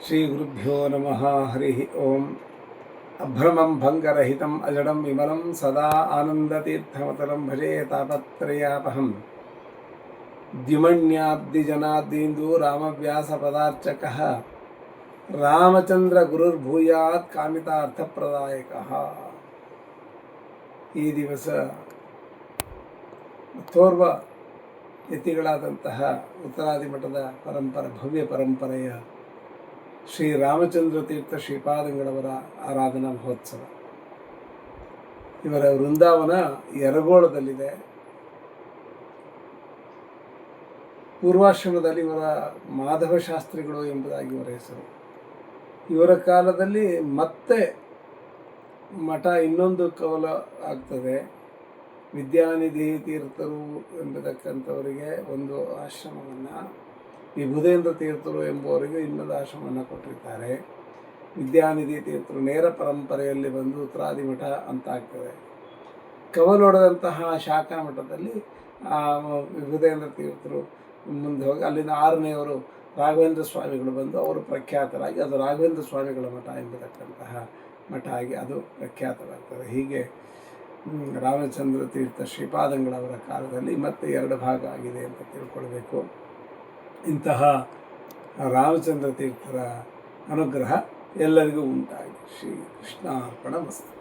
ಶ್ರೀ ಗುರುಭ್ಯೋ ನಮಃ. ಹರಿ ಓಂ. ಅಭ್ರಮಂ ಭಂಗರಹಿತಂ ಅಜಡಂ ವಿಮಲಂ ಸದಾ ಆನಂದತೀರ್ಥಮತಲಂ ಭಜೆ ತಾಪತ್ರಯಾಪಹಂ. ದ್ಯುಮಣ್ಯಾಬ್ಧಿಜನಾದ್ದೀಂದು ರಾಮವ್ಯಾಸ ಪದಾರ್ಚಕಃ ರಾಮಚಂದ್ರ ಗುರುರ್ಭೂಯಾತ್ ಕಾಮಿತಾರ್ಥಪ್ರದಾಯಕಃ. ಈ ದಿವಸ ತೋರ್ವ ಯತಿಗಳಾದಂತಹ ಉತ್ತರಾದಿ ಮಠದ ಭವ್ಯ ಪರಂಪರೆಯ ಶ್ರೀ ರಾಮಚಂದ್ರ ತೀರ್ಥ ಶ್ರೀಪಾದಂಗಳವರ ಆರಾಧನಾ ಮಹೋತ್ಸವ. ಇವರ ವೃಂದಾವನ ಯರಗೋಳದಲ್ಲಿದೆ. ಪೂರ್ವಾಶ್ರಮದಲ್ಲಿ ಇವರ ಮಾಧವ ಶಾಸ್ತ್ರಿಗಳು ಎಂಬುದಾಗಿ ಇವರ ಹೆಸರು. ಇವರ ಕಾಲದಲ್ಲಿ ಮತ್ತೆ ಮಠ ಇನ್ನೊಂದು ಕವಲ ಆಗ್ತದೆ. ವಿದ್ಯಾನಿಧಿ ತೀರ್ಥರು ಎಂಬತಕ್ಕಂಥವರಿಗೆ ಒಂದು ಆಶ್ರಮವನ್ನು, ವಿಭುಧೇಂದ್ರ ತೀರ್ಥರು ಎಂಬುವರಿಗೆ ಇನ್ನೊಂದು ಆಶ್ರಮವನ್ನು ಕೊಟ್ಟಿರ್ತಾರೆ. ವಿದ್ಯಾನಿಧಿ ತೀರ್ಥರು ನೇರ ಪರಂಪರೆಯಲ್ಲಿ ಬಂದು ಉತ್ತರಾದಿ ಮಠ ಅಂತ ಆಗ್ತದೆ. ಕವಲೊಡೆದಂತಹ ಶಾಖಾ ಮಠದಲ್ಲಿ ವಿಭುಧೇಂದ್ರ ತೀರ್ಥರು ಮುಂದೆ ಹೋಗಿ ಅಲ್ಲಿಂದ 6ನೇವರು ರಾಘವೇಂದ್ರ ಸ್ವಾಮಿಗಳು ಬಂದು ಅವರು ಪ್ರಖ್ಯಾತರಾಗಿ ಅದು ರಾಘವೇಂದ್ರ ಸ್ವಾಮಿಗಳ ಮಠ ಎಂಬತಕ್ಕಂತಹ ಮಠ ಆಗಿ ಅದು ಪ್ರಖ್ಯಾತವಾಗ್ತದೆ. ಹೀಗೆ ರಾಮಚಂದ್ರ ತೀರ್ಥ ಶ್ರೀಪಾದಂಗಳವರ ಕಾಲದಲ್ಲಿ ಮತ್ತೆ 2 ಭಾಗ ಆಗಿದೆ ಅಂತ ತಿಳ್ಕೊಳ್ಬೇಕು. ಇಂತಹ ರಾಮಚಂದ್ರ ತೀರ್ಥರ ಅನುಗ್ರಹ ಎಲ್ಲರಿಗೂ ಉಂಟಾಗಿ ಶ್ರೀ ಕೃಷ್ಣಾರ್ಪಣಮಸ್ತು.